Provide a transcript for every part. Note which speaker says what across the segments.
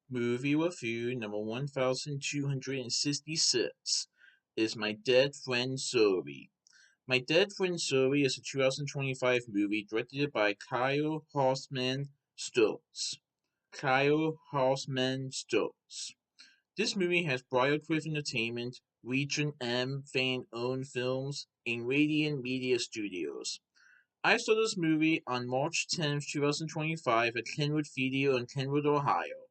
Speaker 1: Movie review number 1266 is My Dead Friend Zoe. My Dead Friend Zoe is a 2025 movie directed by Kyle Hausman Stokes. Kyle Hausman Stokes. This movie has Briarcliff Entertainment, Region M fan-owned films, and Radiant Media Studios. I saw this movie on March 10th, 2025 at Kenwood Theatre in Kenwood, Ohio.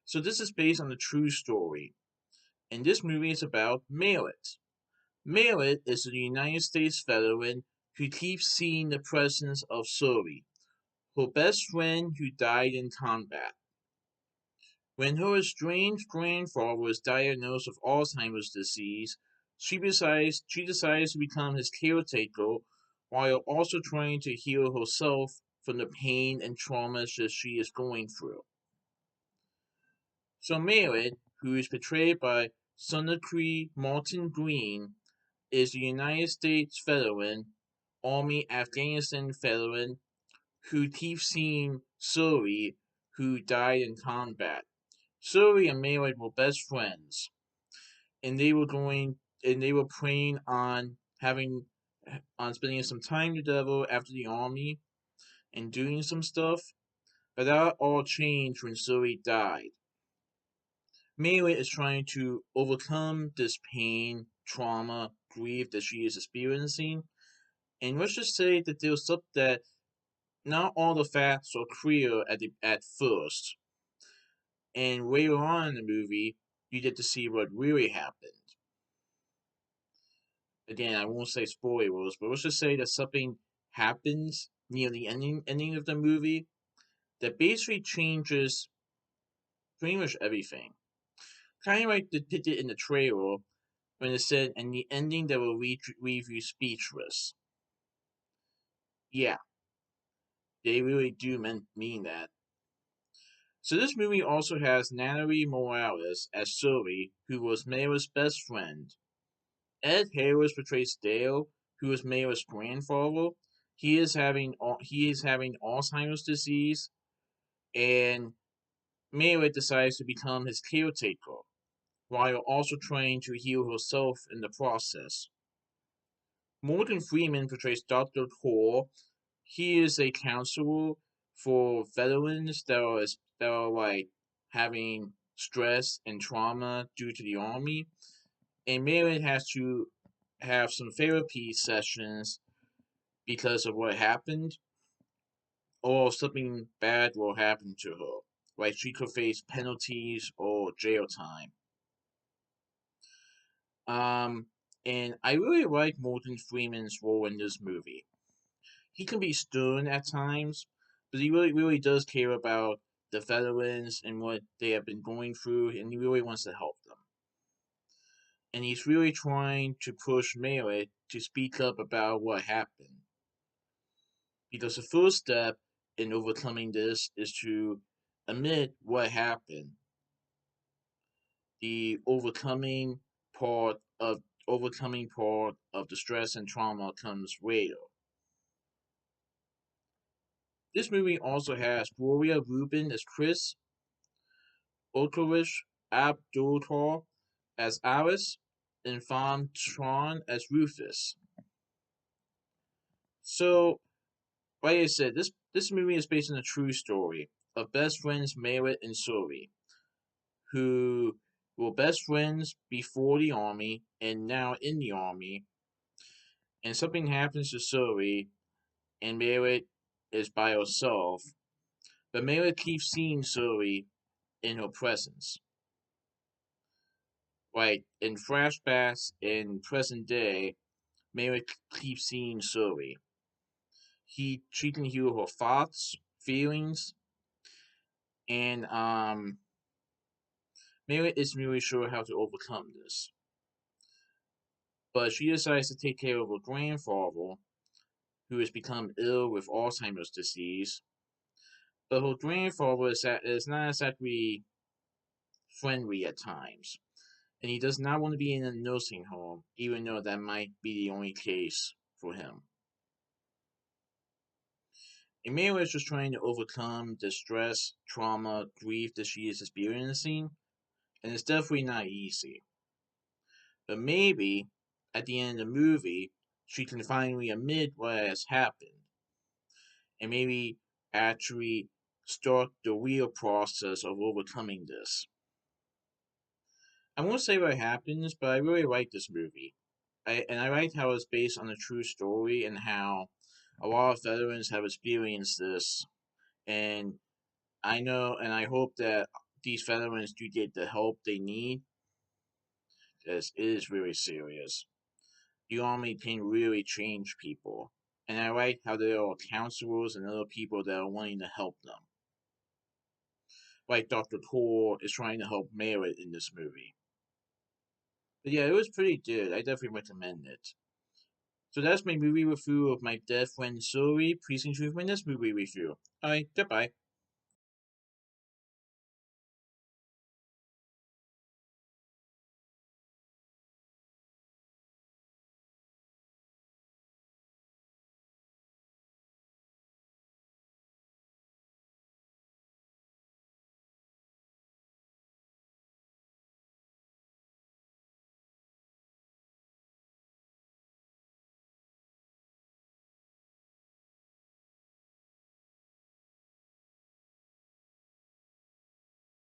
Speaker 1: So this is based on a true story, and this movie is about Merritt. Merritt is a United States veteran who keeps seeing the presence of Zoe, her best friend who died in combat. When her estranged grandfather was diagnosed with Alzheimer's disease, she decides to become his caretaker while also trying to heal herself from the pain and traumas that she is going through. So Merritt, who is portrayed by Sonakri Martin Green, is a United States veteran, Army Afghanistan veteran, who keeps seeing Zoe, who died in combat. Zoe and Merritt were best friends, and they were praying on spending some time together after the army and doing some stuff. But that all changed when Zoe died. Merritt is trying to overcome this pain, trauma, grief that she is experiencing. And let's just say that there's stuff that not all the facts are clear at first. And later on in the movie, you get to see what really happened. Again, I won't say spoilers, but let's just say that something happens near the ending of the movie that basically changes pretty much everything. Kind of like depicted in the trailer when it said, "And the ending that will leave you speechless." Yeah, they really do mean that. So this movie also has Natalie Morales as Zoe, who was Mayra's best friend. Ed Harris portrays Dale, who is Mayra's grandfather. He is having Alzheimer's disease, and Mayra decides to become his caretaker, while also trying to heal herself in the process. Morgan Freeman portrays Dr. Core. He is a counselor for veterans that are like having stress and trauma due to the army, and Merritt has to have some therapy sessions because of what happened, or something bad will happen to her, like she could face penalties or jail time. Um, and I really like Morgan Freeman's role in this movie. He can be stern at times, but he really does care about the veterans and what they have been going through, and he really wants to help them. And he's really trying to push Merritt to speak up about what happened. Because the first step in overcoming this is to admit what happened. The overcoming part of the stress and trauma comes later. This movie also has Gloria Rubin as Chris, Ulrich Abdullah as Alice, and Van Tron as Rufus. So, like I said, this movie is based on a true story of best friends Merritt and Zoe, who were best friends before the army and now in the army, and something happens to Zoe, and Merritt is by herself, but Merritt keeps seeing Zoe in her presence. Like in flashbacks in present day, Merritt keeps seeing Zoe. She can hear her thoughts, feelings, and Merritt isn't really sure how to overcome this. But she decides to take care of her grandfather, who has become ill with Alzheimer's disease. But her grandfather is not exactly friendly at times, and he does not want to be in a nursing home, even though that might be the only case for him. And Mary is just trying to overcome the stress, trauma, grief that she is experiencing, and it's definitely not easy. But maybe at the end of the movie, she can finally admit what has happened, and maybe actually start the real process of overcoming this. I won't say what happens, but I really like this movie. I like how it's based on a true story and how a lot of veterans have experienced this. And I know and I hope that these veterans do get the help they need, because it is really serious. The Army can really change people. And I like how there are counselors and other people that are wanting to help them. Like Dr. Tor is trying to help Merritt in this movie. But yeah, it was pretty good. I definitely recommend it. So that's my movie review of my dead friend Zoe. Please enjoy my next movie review. Alright, goodbye.